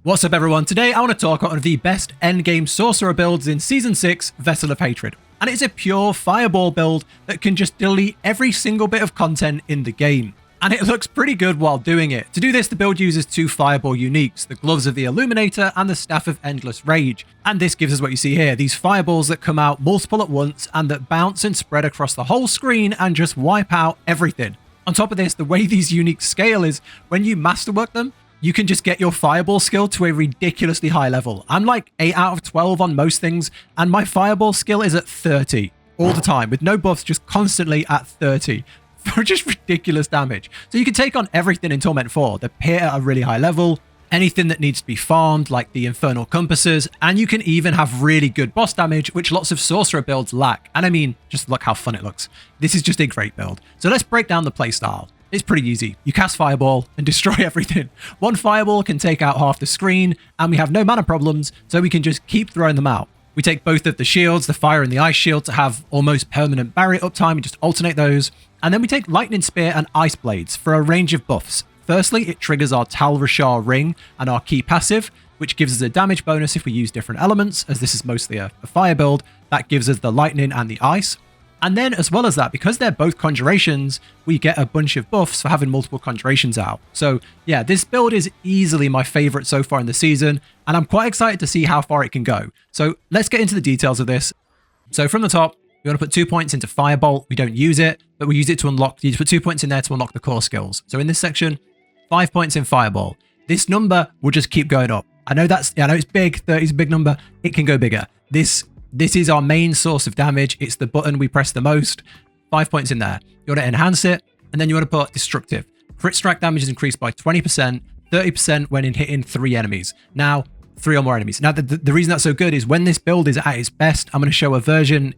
What's up everyone, today I want to talk about one of the best endgame sorcerer builds in Season 6, Vessel of Hatred. And it's a pure fireball build that can just delete every single bit of content in the game. And it looks pretty good while doing it. To do this, the build uses two fireball uniques, the gloves of the Illuminator and the staff of endless rage. And this gives us what you see here, these fireballs that come out multiple at once and that bounce and spread across the whole screen and just wipe out everything. On top of this, the way these uniques scale is when you masterwork them, you can just get your fireball skill to a ridiculously high level. I'm like 8 out of 12 on most things, and my fireball skill is at 30 all the time, with no buffs, just constantly at 30 for just ridiculous damage. So you can take on everything in Torment 4, the pit at a really high level, anything that needs to be farmed, like the infernal compasses, and you can even have really good boss damage, which lots of sorcerer builds lack. And I mean, just look how fun it looks. This is just a great build. So let's break down the playstyle. It's pretty easy. You cast Fireball and destroy everything. One Fireball can take out half the screen, and we have no mana problems, so we can just keep throwing them out. We take both of the shields, the Fire and the Ice shield, to have almost permanent barrier uptime. We just alternate those. And then we take Lightning Spear and Ice Blades for a range of buffs. Firstly, it triggers our Tal Rashar Ring and our key passive, which gives us a damage bonus if we use different elements, as this is mostly a fire build. That gives us the Lightning and the Ice. And then, as well as that, because they're both conjurations, we get a bunch of buffs for having multiple conjurations out. So yeah, this build is easily my favorite so far in the season, and I'm quite excited to see how far it can go. So let's get into the details of this. So from the top, we want to put 2 points into Firebolt. We don't use it, but we use it to unlock, you put 2 points in there to unlock the core skills. So in this section, 5 points in Fireball. This number will just keep going up. I know it's big, 30 is a big number. It can go bigger. This is our main source of damage. It's the button we press the most. 5 points in there. You want to enhance it, and then you want to put Destructive. Crit strike damage is increased by 20%, 30% when in hitting 3 enemies. Now, 3 or more enemies. Now, the reason that's so good is when this build is at its best, I'm going to show a version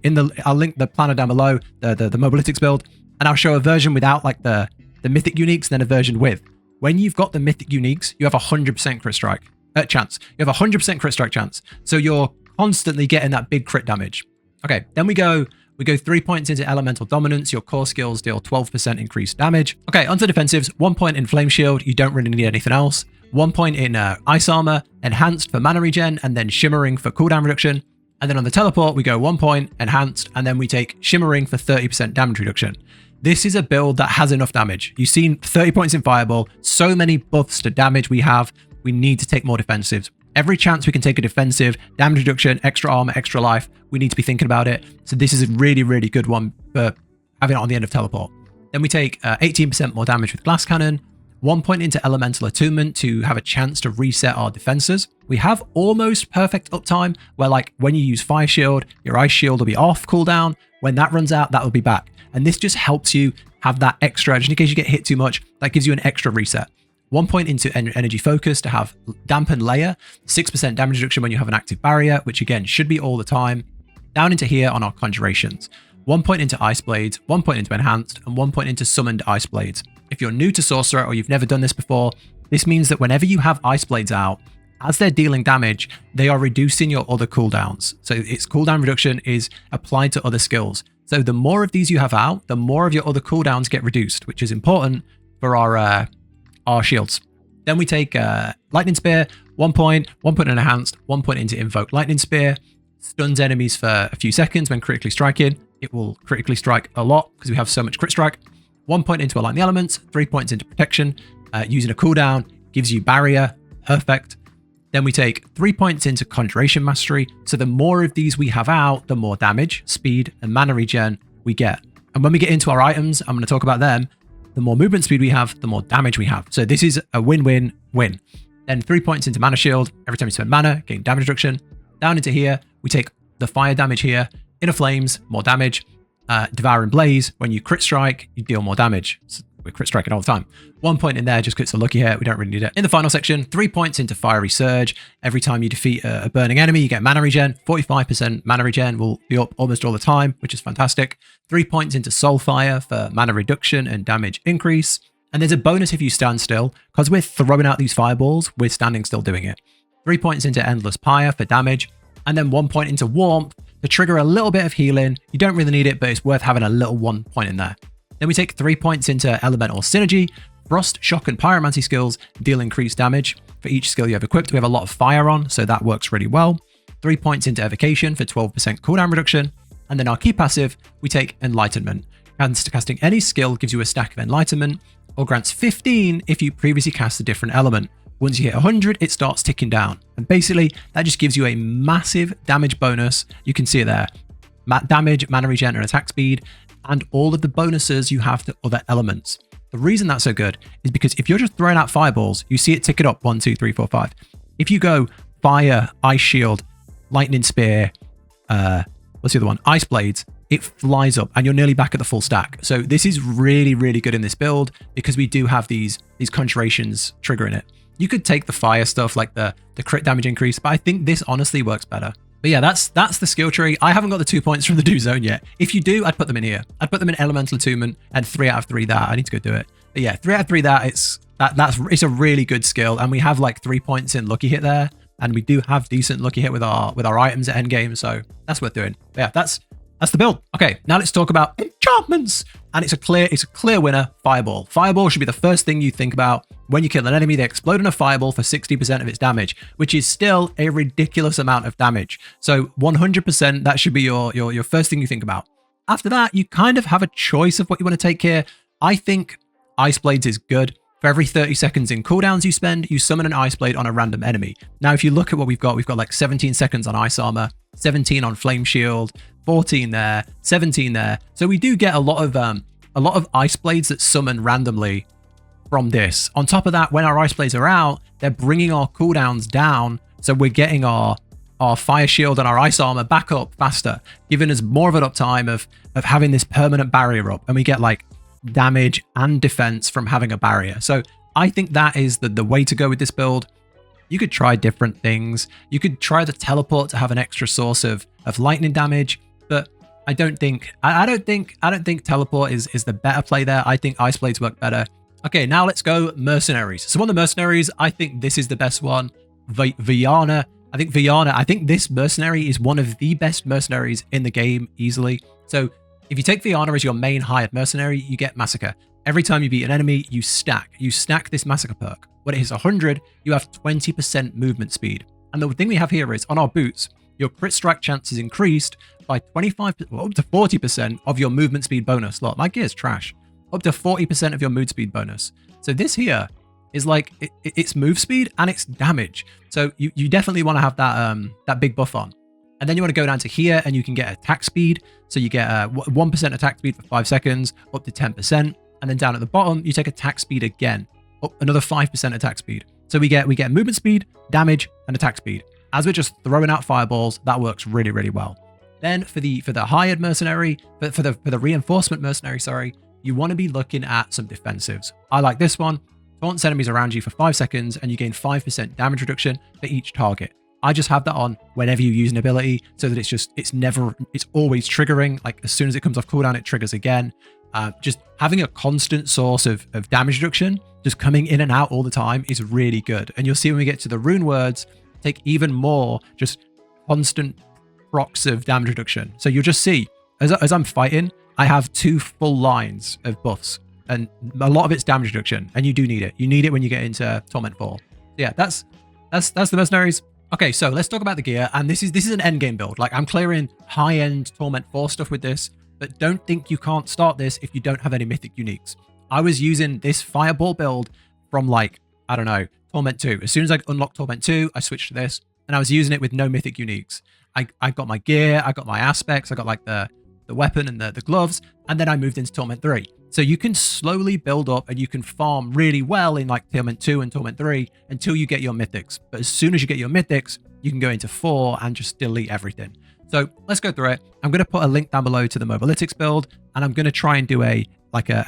I'll link the planner down below, the Mobalytics build, and I'll show a version without like the mythic uniques, and then a version with. When you've got the mythic uniques, you have 100% crit strike chance. You have 100% crit strike chance. So you're constantly getting that big crit damage. Okay, then we go 3 points into Elemental Dominance. Your core skills deal 12% increased damage. Okay, onto defensives. 1 point in Flame Shield. You don't really need anything else. 1 point in Ice Armor, Enhanced for mana regen, and then Shimmering for cooldown reduction. And then on the teleport, we go 1 point, Enhanced, and then we take Shimmering for 30% damage reduction. This is a build that has enough damage. You've seen 30 points in Fireball, so many buffs to damage we have. We need to take more defensives. Every chance we can take a defensive, damage reduction, extra armor, extra life, we need to be thinking about it. So this is a really, really good one for having it on the end of teleport. Then we take 18% more damage with Glass Cannon, 1 point into Elemental Attunement to have a chance to reset our defenses. We have almost perfect uptime, where like when you use Fire Shield, your Ice Shield will be off cooldown. When that runs out, that will be back. And this just helps you have that extra, just in case you get hit too much, that gives you an extra reset. 1 point into Energy Focus to have Dampen Layer, 6% damage reduction when you have an active barrier, which again should be all the time. Down into here on our conjurations. 1 point into Ice Blades, 1 point into Enhanced, and 1 point into Summoned Ice Blades. If you're new to Sorcerer or you've never done this before, this means that whenever you have Ice Blades out, as they're dealing damage, they are reducing your other cooldowns. So its cooldown reduction is applied to other skills. So the more of these you have out, the more of your other cooldowns get reduced, which is important for our shields. Then we take Lightning Spear, 1 point Enhanced, 1 point into Invoke Lightning Spear, stuns enemies for a few seconds when critically striking. It will critically strike a lot because we have so much crit strike. 1 point into Align the Elements, 3 points into Protection, using a cooldown, gives you Barrier, perfect. Then we take 3 points into Conjuration Mastery, so the more of these we have out, the more damage, speed, and mana regen we get. And when we get into our items, I'm going to talk about them, the more movement speed we have, the more damage we have. So this is a win-win-win. Then 3 points into Mana Shield. Every time you spend mana, gain damage reduction. Down into here, we take the fire damage here. Inner Flames, more damage. Devouring Blaze, when you crit strike, you deal more damage. So we're crit striking all the time. 1 point in there just because it's a lucky hit. We don't really need it. In the final section, 3 points into Fiery Surge. Every time you defeat a burning enemy, you get mana regen. 45% mana regen will be up almost all the time, which is fantastic. 3 points into Soulfire for mana reduction and damage increase. And there's a bonus if you stand still. Because we're throwing out these fireballs, we're standing still doing it. 3 points into Endless Pyre for damage. And then 1 point into Warmth to trigger a little bit of healing. You don't really need it, but it's worth having a little 1 point in there. Then we take 3 points into Elemental Synergy. Frost, Shock, and Pyromancy skills deal increased damage. for each skill you have equipped. We have a lot of fire on, so that works really well. 3 points into evocation for 12% cooldown reduction. And then our key passive, we take enlightenment. Casting any skill gives you a stack of enlightenment, or grants 15 if you previously cast a different element. Once you hit 100, it starts ticking down. And basically, that just gives you a massive damage bonus. You can see it there. Damage, mana regen, and attack speed, and all of the bonuses you have to other elements. The reason that's so good is because if you're just throwing out fireballs, you see it tick it up 1, 2, 3, 4, 5. If you go fire, ice shield, lightning spear, what's the other one? Ice blades, it flies up and you're nearly back at the full stack. So this is really, really good in this build because we do have these conjurations triggering it. You could take the fire stuff like the crit damage increase, but I think this honestly works better. But yeah, that's the skill tree. I haven't got the 2 points from the do zone yet. If you do, I'd put them in here. I'd put them in elemental attunement and 3 out of 3 that. I need to go do it. But yeah, 3 out of 3 that. It's a really good skill, and we have like 3 points in lucky hit there, and we do have decent lucky hit with our items at endgame, so that's worth doing. But yeah, that's the build. Okay, now let's talk about enchantments. And it's a clear winner, Fireball. Fireball should be the first thing you think about. When you kill an enemy, they explode in a fireball for 60% of its damage, which is still a ridiculous amount of damage. So 100%, that should be your first thing you think about. After that, you kind of have a choice of what you want to take here. I think Ice Blades is good. For every 30 seconds in cooldowns you spend, you summon an Ice Blade on a random enemy. Now, if you look at what we've got like 17 seconds on Ice Armor, 17 on Flame Shield, 14 there, 17 there. So we do get a lot of Ice Blades that summon randomly from this. On top of that, when our Ice Blades are out, they're bringing our cooldowns down. So we're getting our Fire Shield and our Ice Armor back up faster, giving us more of an uptime of having this permanent barrier up. And we get like damage and defense from having a barrier. So I think that is the way to go with this build. You could try different things. You could try the teleport to have an extra source of lightning damage, but I don't think teleport is the better play there. I think Ice Blades work better. Okay, now let's go Mercenaries. So on the Mercenaries, I think this is the best one. Viana. I think this Mercenary is one of the best Mercenaries in the game easily. So if you take Viana as your main hired Mercenary, you get Massacre. Every time you beat an enemy, you stack this Massacre perk. When it hits 100, you have 20% movement speed. And the thing we have here is on our boots, your crit strike chance is increased by 25, well, up to 40% of your movement speed bonus. Look, my gear's trash. Up to 40% of your move speed bonus. So this here is like it's move speed and it's damage. So you definitely want to have that big buff on. And then you want to go down to here and you can get attack speed. So you get 1% attack speed for 5 seconds, up to 10%. And then down at the bottom, you take attack speed again, up another 5% attack speed. So we get movement speed, damage, and attack speed. As we're just throwing out fireballs, that works really, really well. Then for the hired mercenary, for the reinforcement mercenary, sorry, you want to be looking at some defensives. I like this one. Taunts enemies around you for 5 seconds and you gain 5% damage reduction for each target. I just have that on whenever you use an ability so that it's always triggering. Like as soon as it comes off cooldown, it triggers again. Just having a constant source of damage reduction, just coming in and out all the time is really good. And you'll see when we get to the rune words, take even more just constant procs of damage reduction. So you'll just see, as I'm fighting, I have 2 full lines of buffs. And a lot of it's damage reduction, and you do need it. You need it when you get into Torment 4. Yeah, that's the Mercenaries. Okay, so let's talk about the gear, and this is an endgame build. Like I'm clearing high-end Torment 4 stuff with this, but don't think you can't start this if you don't have any mythic uniques. I was using this Fireball build from like, I don't know, Torment 2. As soon as I unlocked Torment 2, I switched to this, and I was using it with no mythic uniques. I got my gear, I got my aspects, I got like the weapon and the gloves, and then I moved into Torment 3. So you can slowly build up and you can farm really well in like Torment 2 and Torment 3 until you get your mythics. But as soon as you get your mythics, you can go into 4 and just delete everything. So let's go through it. I'm going to put a link down below to the Mobalytics build, and I'm going to try and do a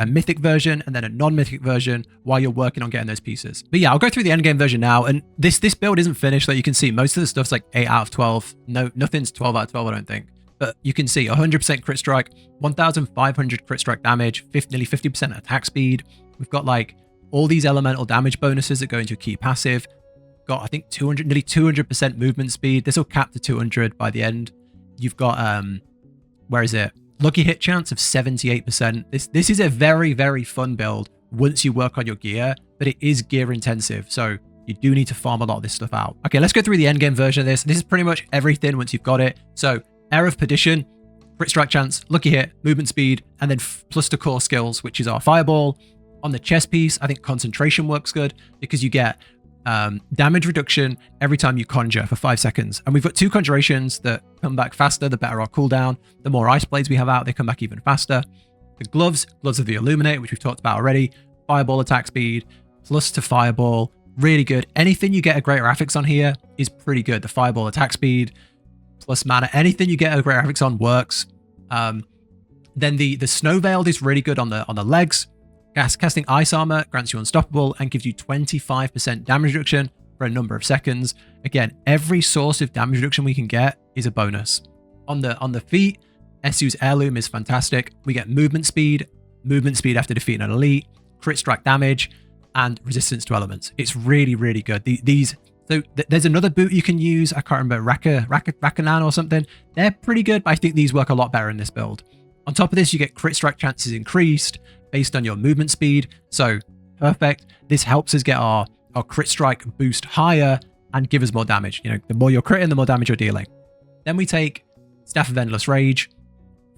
mythic version and then a non-mythic version while you're working on getting those pieces. But yeah, I'll go through the endgame version now. And this build isn't finished. Like you can see, most of the stuff's like 8 out of 12. No, nothing's 12 out of 12, I don't think. But you can see 100% crit strike, 1,500 crit strike damage, nearly 50% attack speed. We've got like all these elemental damage bonuses that go into a key passive. Got, I think, nearly 200% movement speed. This will cap to 200 by the end. You've got, where is it? Lucky hit chance of 78%. This is a very, very fun build once you work on your gear, but it is gear intensive. So you do need to farm a lot of this stuff out. Okay, let's go through the endgame version of this. This is pretty much everything once you've got it. So Air of Perdition, crit strike chance, lucky hit, movement speed, and then plus to core skills, which is our fireball. On the chest piece, I think concentration works good because you get damage reduction every time you conjure for 5 seconds. And we've got 2 conjurations that come back faster, the better our cooldown. The more ice blades we have out, they come back even faster. The gloves of the Illuminator, which we've talked about already. Fireball attack speed, plus to fireball, really good. Anything you get a greater affix on here is pretty good. The fireball attack speed, plus mana, anything you get a greater affix on works. Then the snow veiled is really good on the legs. Casting ice armor grants you unstoppable and gives you 25% damage reduction for a number of seconds. Again, every source of damage reduction we can get is a bonus. On the feet, Esu's heirloom is fantastic. We get movement speed after defeating an elite, crit strike damage, and resistance to elements. It's really, really good. There's another boot you can use. I can't remember, Rakanan or something. They're pretty good, but I think these work a lot better in this build. On top of this, you get crit strike chances increased based on your movement speed. So perfect. This helps us get our crit strike boost higher and give us more damage. You know, the more you're critting, the more damage you're dealing. Then we take Staff of Endless Rage,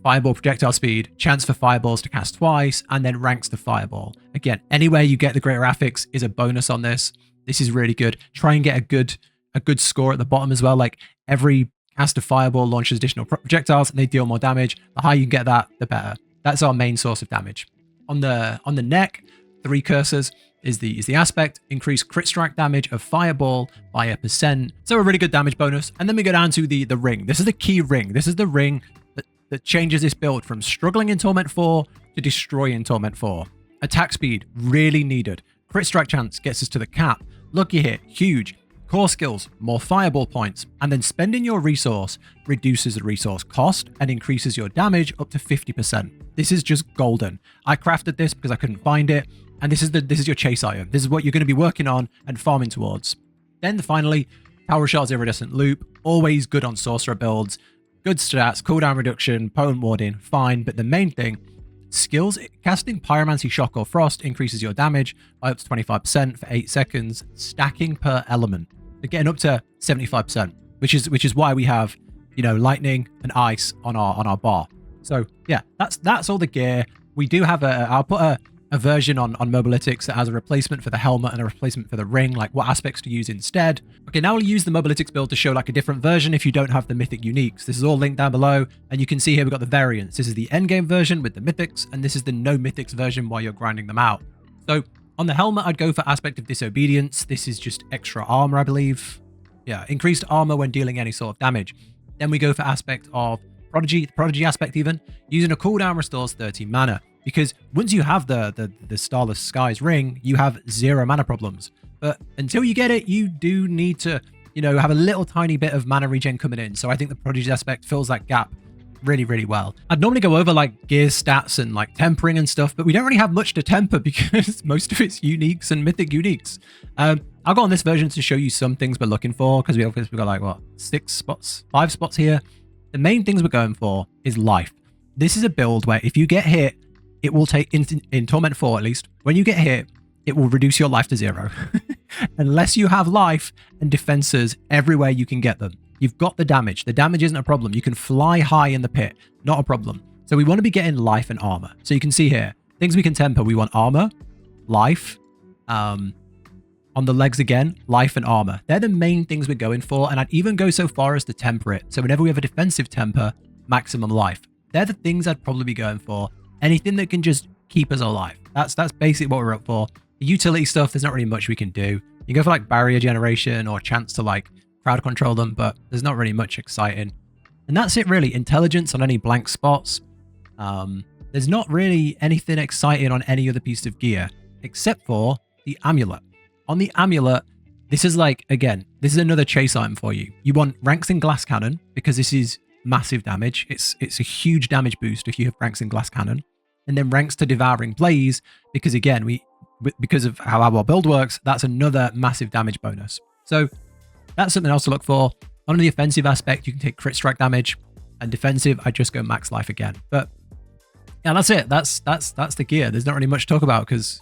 fireball projectile speed, chance for fireballs to cast twice, and then ranks to fireball. Again, anywhere you get the greater affix is a bonus on this. This is really good. Try and get a good score at the bottom as well. Like every cast of fireball launches additional projectiles and they deal more damage. The higher you get that, the better. That's our main source of damage. On the neck, 3 cursors is the aspect. Increase crit strike damage of fireball by 1%. So a really good damage bonus. And then we go down to the ring. This is the key ring. This is the ring that changes this build from struggling in Torment 4 to destroy in Torment 4. Attack speed, really needed. Crit strike chance gets us to the cap. Lucky hit, huge. Core skills, more fireball points. And then spending your resource reduces the resource cost and increases your damage up to 50%. This is just golden. I crafted this because I couldn't find it. And this is your chase item. This is what you're going to be working on and farming towards. Then finally, Tower Shard's Iridescent Loop. Always good on Sorcerer builds. Good stats, cooldown reduction, potent warding, fine. But the main thing, skills, casting Pyromancy, Shock, or Frost increases your damage by up to 25% for 8 seconds, stacking per element. They're getting up to 75%, which is why we have, you know, lightning and ice on our bar. So yeah, that's all the gear. We do have I'll put a version on Mobalytics that has a replacement for the helmet and a replacement for the ring, like what aspects to use instead. Okay, now we'll use the Mobalytics build to show like a different version if you don't have the mythic uniques. This is all linked down below, and you can see here we've got the variants. This is the endgame version with the mythics, and this is the no mythics version while you're grinding them out. So on the helmet, I'd go for Aspect of Disobedience. This is just extra armor, I believe. Yeah, increased armor when dealing any sort of damage. Then we go for Aspect of Prodigy, the Prodigy aspect even. Using a cooldown restores 30 mana. Because once you have the Starless Skies ring, you have 0 mana problems. But until you get it, you do need to, you know, have a little tiny bit of mana regen coming in. So I think the Prodigy aspect fills that gap really, really well. I'd normally go over like gear stats and like tempering and stuff, but we don't really have much to temper because most of it's uniques and mythic uniques. I'll go on this version to show you some things we're looking for, because we've got like, what, 5 spots here. The main things we're going for is life. This is a build where if you get hit, it will take, in Torment 4 at least, when you get hit, it will reduce your life to 0. Unless you have life and defenses everywhere you can get them. You've got the damage. The damage isn't a problem. You can fly high in the pit. Not a problem. So we want to be getting life and armor. So you can see here, things we can temper. We want armor, life, on the legs again, life and armor. They're the main things we're going for. And I'd even go so far as to temper it. So whenever we have a defensive temper, maximum life. They're the things I'd probably be going for. Anything that can just keep us alive. That's basically what we're up for. The utility stuff, there's not really much we can do. You go for like barrier generation or chance to like crowd control them, but there's not really much exciting. And that's it really. Intelligence on any blank spots. There's not really anything exciting on any other piece of gear, except for the amulet. On the amulet, this is like, again, this is another chase item for you. You want ranks in glass cannon, because this is massive damage. It's a huge damage boost if you have ranks in glass cannon. And then ranks to devouring blaze, because again, because of how our build works, that's another massive damage bonus. So that's something else to look for. On the offensive aspect, you can take crit strike damage, and defensive, I just go max life again. But yeah, that's it. That's the gear. There's not really much to talk about because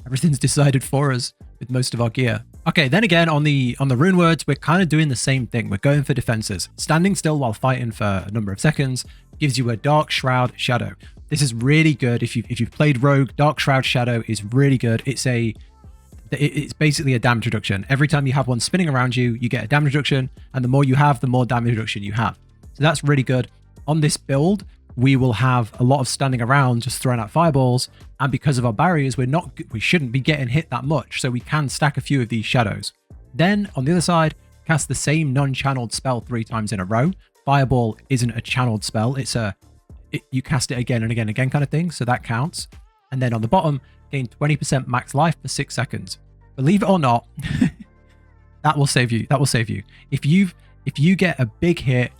everything's decided for us. with most of our gear. Okay, then again, on the rune words, we're kind of doing the same thing. We're going for defenses. Standing still while fighting for a number of seconds gives you a Dark Shroud Shadow. This is really good. If you've played Rogue, Dark Shroud Shadow is really good. It's basically a damage reduction. Every time you have one spinning around you, you get a damage reduction, and the more you have, the more damage reduction you have. So that's really good. On this build, we will have a lot of standing around, just throwing out fireballs, and because of our barriers, we shouldn't be getting hit that much, so we can stack a few of these shadows. Then, on the other side, cast the same non-channeled spell 3 times in a row. Fireball isn't a channeled spell, you cast it again and again and again kind of thing, so that counts. And then on the bottom, gain 20% max life for 6 seconds. Believe it or not, that will save you. That will save you. If you get a big hit,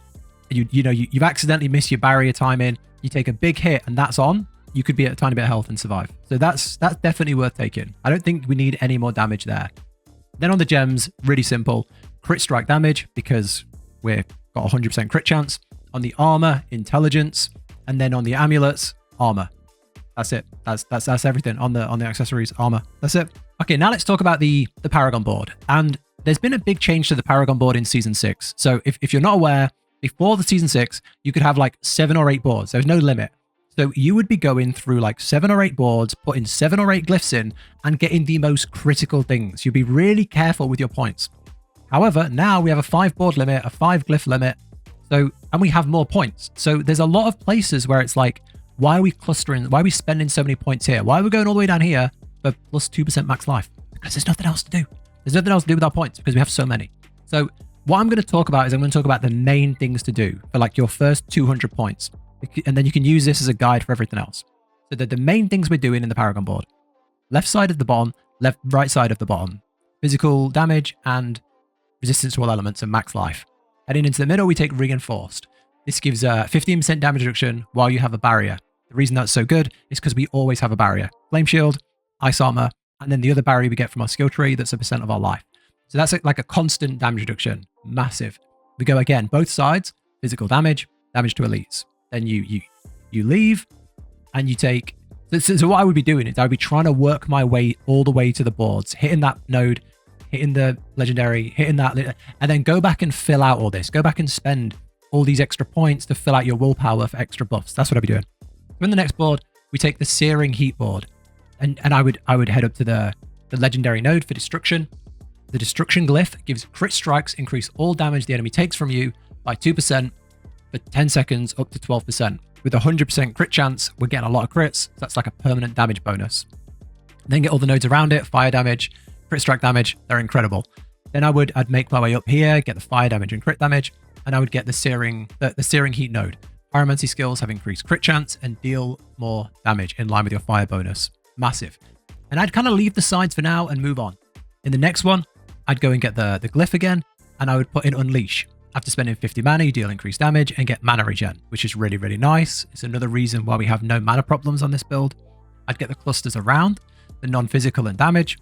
you've accidentally missed your barrier timing, you take a big hit and that's on, you could be at a tiny bit of health and survive. So that's definitely worth taking. I don't think we need any more damage there. Then on the gems, really simple. Crit strike damage, because we've got 100% crit chance. On the armor, intelligence. And then on the amulets, armor. That's it. That's everything on the accessories, armor. That's it. Okay, now let's talk about the Paragon board. And there's been a big change to the Paragon board in Season 6. So if you're not aware, before the Season 6, you could have like 7 or 8 boards. There's no limit. So you would be going through like 7 or 8 boards, putting 7 or 8 glyphs in, and getting the most critical things. You'd be really careful with your points. However, now we have a 5 board limit, a 5 glyph limit, and we have more points. So there's a lot of places where it's like, why are we clustering? Why are we spending so many points here? Why are we going all the way down here for plus 2% max life? Because there's nothing else to do. There's nothing else to do with our points because we have so many. So what I'm going to talk about is I'm going to talk about the main things to do for like your first 200 points. And then you can use this as a guide for everything else. So the main things we're doing in the Paragon board: left side of the bottom, right side of the bottom, physical damage and resistance to all elements and max life. Heading into the middle, we take reinforced. This gives a 15% damage reduction while you have a barrier. The reason that's so good is because we always have a barrier. Flame shield, ice armor, and then the other barrier we get from our skill tree that's a percent of our life. So that's like a constant damage reduction. Massive. We go again, both sides, physical damage, damage to elites. Then you leave and you take... So what I would be doing is I would be trying to work my way all the way to the boards, hitting that node, hitting the legendary, hitting that, and then go back and fill out all this. Go back and spend all these extra points to fill out your willpower for extra buffs. That's what I'd be doing. From the next board, we take the Searing Heat board, and I would head up to the legendary node for destruction. The destruction glyph gives crit strikes, increase all damage the enemy takes from you by 2% for 10 seconds up to 12%. With 100% crit chance, we're getting a lot of crits. So that's like a permanent damage bonus. Then get all the nodes around it, fire damage, crit strike damage. They're incredible. Then I'd make my way up here, get the fire damage and crit damage, and I would get the Searing Heat node. Pyromancy skills have increased crit chance and deal more damage in line with your fire bonus. Massive. And I'd kind of leave the sides for now and move on. In the next one, I'd go and get the glyph again, and I would put in Unleash. After spending 50 mana, you deal increased damage and get mana regen, which is really, really nice. It's another reason why we have no mana problems on this build. I'd get the clusters around, the non-physical and damage,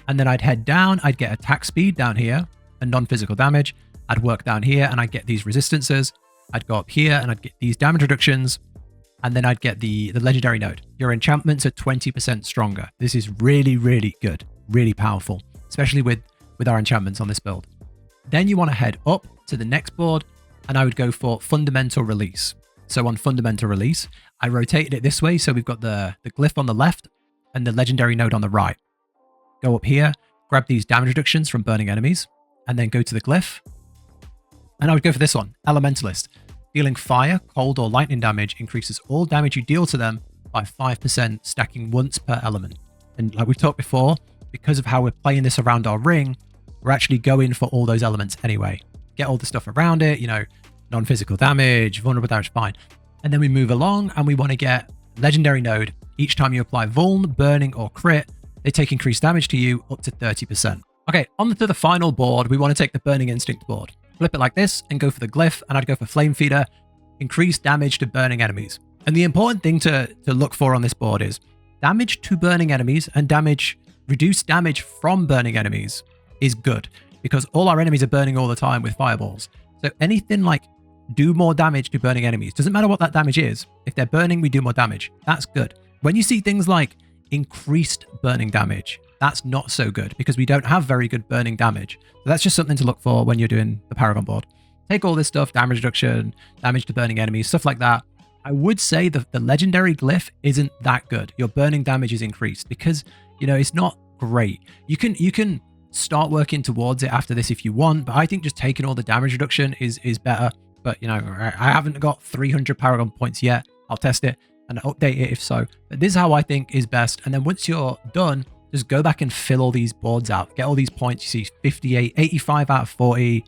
and then I'd head down, I'd get attack speed down here, and non-physical damage. I'd work down here, and I'd get these resistances. I'd go up here, and I'd get these damage reductions, and then I'd get the legendary node. Your enchantments are 20% stronger. This is really, really good, really powerful, especially with our enchantments on this build. Then you want to head up to the next board, and I would go for Fundamental Release. So on Fundamental Release, I rotated it this way, so we've got the glyph on the left and the legendary node on the right. Go up here, grab these damage reductions from burning enemies, and then go to the glyph. And I would go for this one, Elementalist. Dealing fire, cold, or lightning damage increases all damage you deal to them by 5%, stacking once per element. And like we've talked before, because of how we're playing this around our ring, we're actually going for all those elements anyway. Get all the stuff around it, non-physical damage, vulnerable damage, fine. And then we move along and we want to get legendary node. Each time you apply vuln, burning, or crit, they take increased damage to you up to 30%. Okay, on to the final board, we want to take the Burning Instinct board. Flip it like this and go for the glyph, and I'd go for Flame Feeder, increase damage to burning enemies. And the important thing to look for on this board is damage to burning enemies and reduced damage from burning enemies is good, because all our enemies are burning all the time with fireballs. So anything like do more damage to burning enemies, doesn't matter what that damage is. If they're burning, we do more damage. That's good. When you see things like increased burning damage, that's not so good because we don't have very good burning damage. So that's just something to look for when you're doing the Paragon board. Take all this stuff, damage reduction, damage to burning enemies, stuff like that. I would say that the legendary glyph isn't that good. Your burning damage is increased because, you know, it's not great. You can start working towards it after this if you want, but I think just taking all the damage reduction is better. But, you know, I haven't got 300 Paragon points yet. I'll test it and update it if so. But this is how I think is best. And then once you're done, just go back and fill all these boards out. Get all these points. You see 58, 85 out of 40.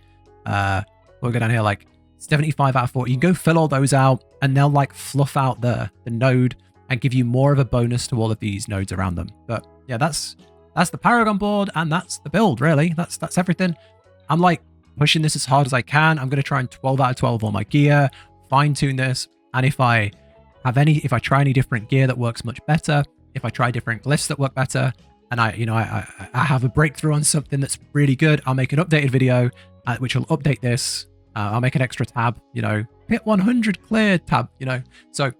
We'll go down here like 75 out of 40. You can go fill all those out and they'll like fluff out the node and give you more of a bonus to all of these nodes around them. But yeah, that's the Paragon board and that's the build really. That's everything. I'm like pushing this as hard as I can. I'm going to try and 12 out of 12 all my gear, fine tune this. And if I try any different gear that works much better, if I try different glyphs that work better, and I have a breakthrough on something that's really good, I'll make an updated video which will update this. I'll make an extra tab, you know, hit 100 cleared tab, you know. So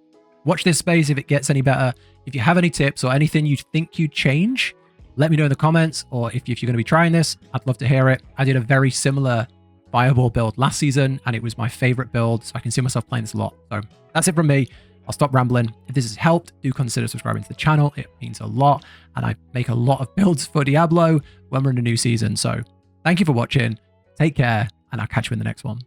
watch this space if it gets any better. If you have any tips or anything you think you'd change, let me know in the comments. Or if you're going to be trying this, I'd love to hear it. I did a very similar Fireball build last season and it was my favorite build. So I can see myself playing this a lot. So that's it from me. I'll stop rambling. If this has helped, do consider subscribing to the channel. It means a lot. And I make a lot of builds for Diablo when we're in a new season. So thank you for watching. Take care, and I'll catch you in the next one.